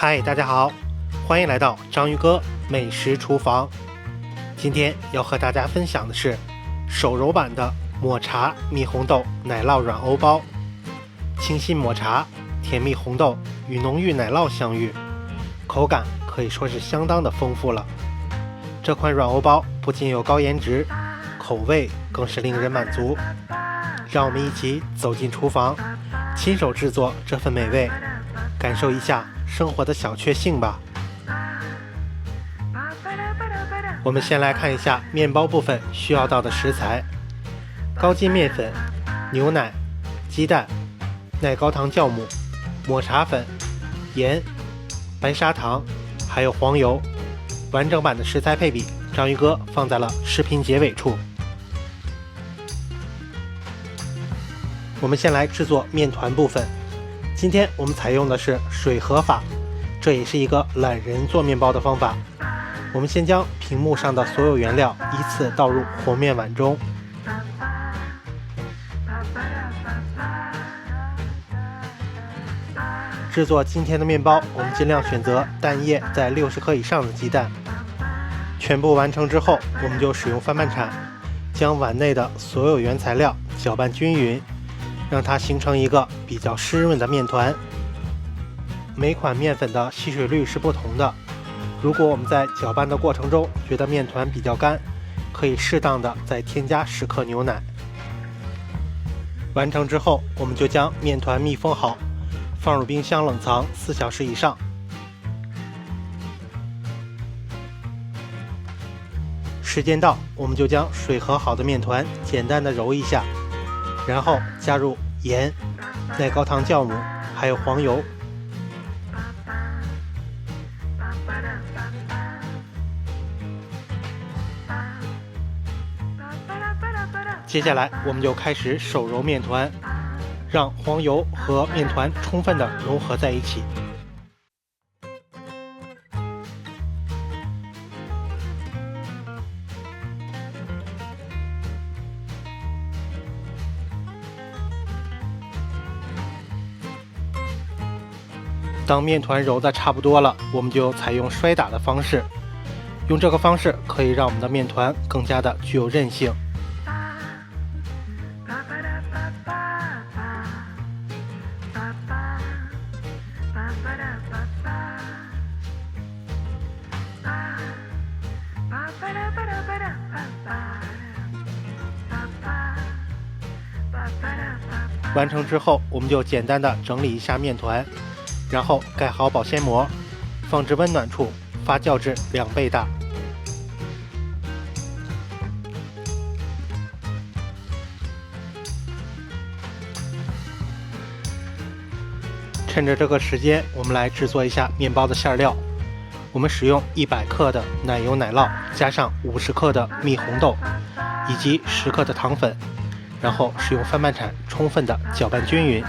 嗨，大家好，欢迎来到章鱼哥美食厨房。今天要和大家分享的是手揉版的抹茶蜜红豆奶酪软欧包。清新抹茶、甜蜜红豆与浓郁奶酪相遇，口感可以说是相当的丰富了。这款软欧包不仅有高颜值，口味更是令人满足。让我们一起走进厨房，亲手制作这份美味，感受一下生活的小确幸吧。我们先来看一下面包部分需要到的食材：高筋面粉、牛奶、鸡蛋、耐高糖酵母、抹茶粉、盐、白砂糖，还有黄油。完整版的食材配比，章鱼哥放在了视频结尾处。我们先来制作面团部分。今天我们采用的是水和法，这也是一个懒人做面包的方法。我们先将屏幕上的所有原料依次倒入和面碗中。制作今天的面包，我们尽量选择蛋液在60克以上的鸡蛋。全部完成之后，我们就使用翻拌铲将碗内的所有原材料搅拌均匀，让它形成一个比较湿润的面团。每款面粉的吸水率是不同的，如果我们在搅拌的过程中觉得面团比较干，可以适当的再添加10克牛奶。完成之后，我们就将面团密封好，放入冰箱冷藏4小时以上。时间到，我们就将水和好的面团简单的揉一下，然后加入盐、耐高糖酵母还有黄油。接下来我们就开始手揉面团，让黄油和面团充分的融合在一起。当面团揉的差不多了，我们就采用摔打的方式，用这个方式可以让我们的面团更加的具有韧性。完成之后，我们就简单的整理一下面团，然后盖好保鲜膜，放置温暖处发酵至2倍大。趁着这个时间，我们来制作一下面包的馅料。我们使用100克的奶油奶酪，加上50克的蜜红豆，以及10克的糖粉，然后使用翻拌铲充分的搅拌均匀。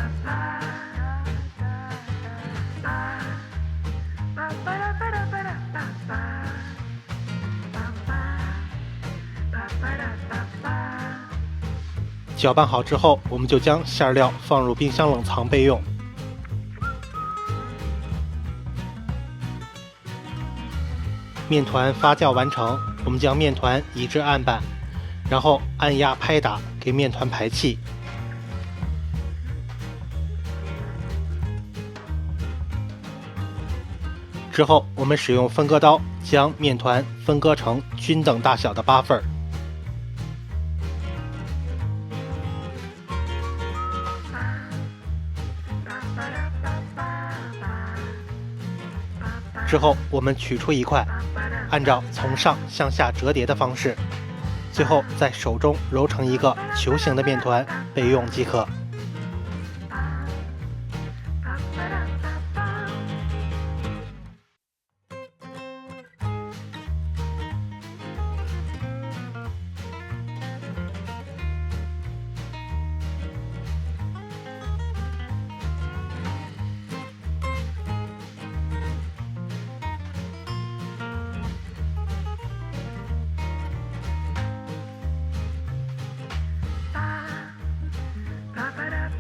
搅拌好之后，我们就将馅料放入冰箱冷藏备用。面团发酵完成，我们将面团移至案板，然后按压拍打，给面团排气。之后，我们使用分割刀将面团分割成均等大小的8份。之后，我们取出一块，按照从上向下折叠的方式，最后在手中揉成一个球形的面团备用即可。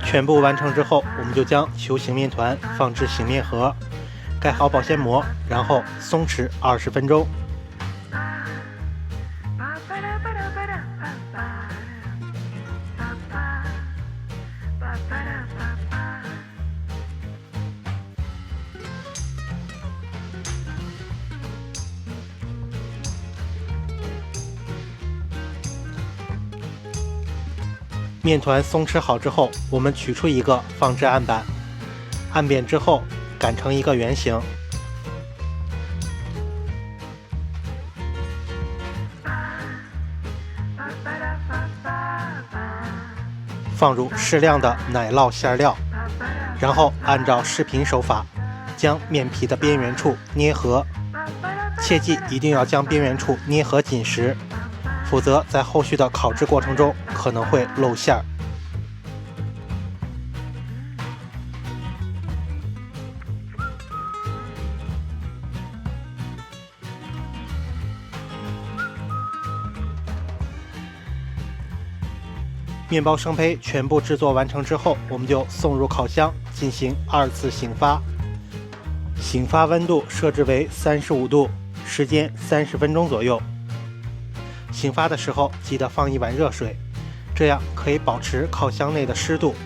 全部完成之后，我们就将球形面团放置醒面盒，盖好保鲜膜，然后松弛20分钟。面团松弛好之后，我们取出一个放置案板，按扁之后擀成一个圆形，放入适量的奶酪馅料，然后按照视频手法将面皮的边缘处捏合，切记一定要将边缘处捏合紧实，否则在后续的烤制过程中可能会露馅儿。面包生胚全部制作完成之后，我们就送入烤箱进行2次醒发。醒发温度设置为35度，时间30分钟左右。醒发的时候记得放一碗热水，这样可以保持烤箱内的湿度。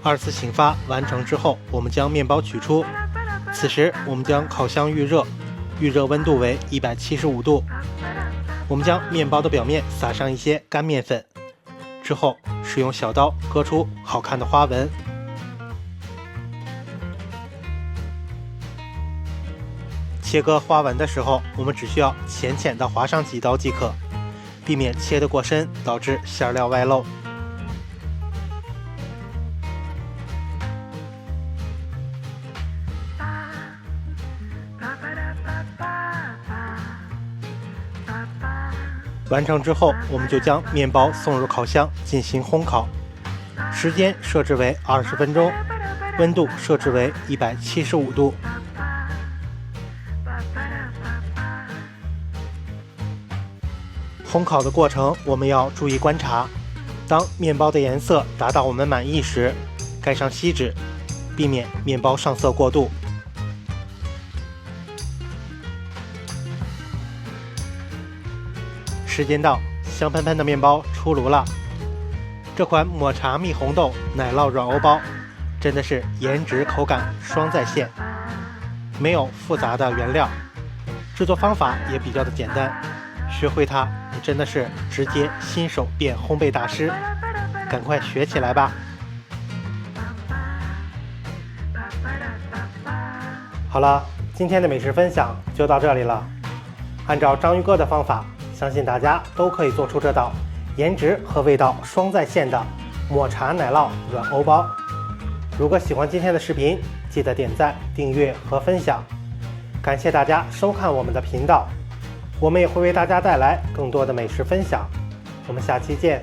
2次醒发完成之后，我们将面包取出。此时我们将烤箱预热，预热温度为175度。我们将面包的表面撒上一些干面粉，之后使用小刀割出好看的花纹。切割花纹的时候，我们只需要浅浅地划上几刀即可，避免切得过深，导致馅料外露。完成之后，我们就将面包送入烤箱进行烘烤，时间设置为20分钟，温度设置为175度。烘烤的过程我们要注意观察，当面包的颜色达到我们满意时，盖上锡纸，避免面包上色过度。时间到，香喷喷的面包出炉了。这款抹茶蜜红豆奶酪软欧包真的是颜值口感双在线，没有复杂的原料，制作方法也比较的简单，学会它你真的是直接新手变烘焙大师，赶快学起来吧。好了，今天的美食分享就到这里了。按照章鱼哥的方法，相信大家都可以做出这道颜值和味道双在线的抹茶奶酪软欧包。如果喜欢今天的视频，记得点赞、订阅和分享。感谢大家收看我们的频道，我们也会为大家带来更多的美食分享。我们下期见。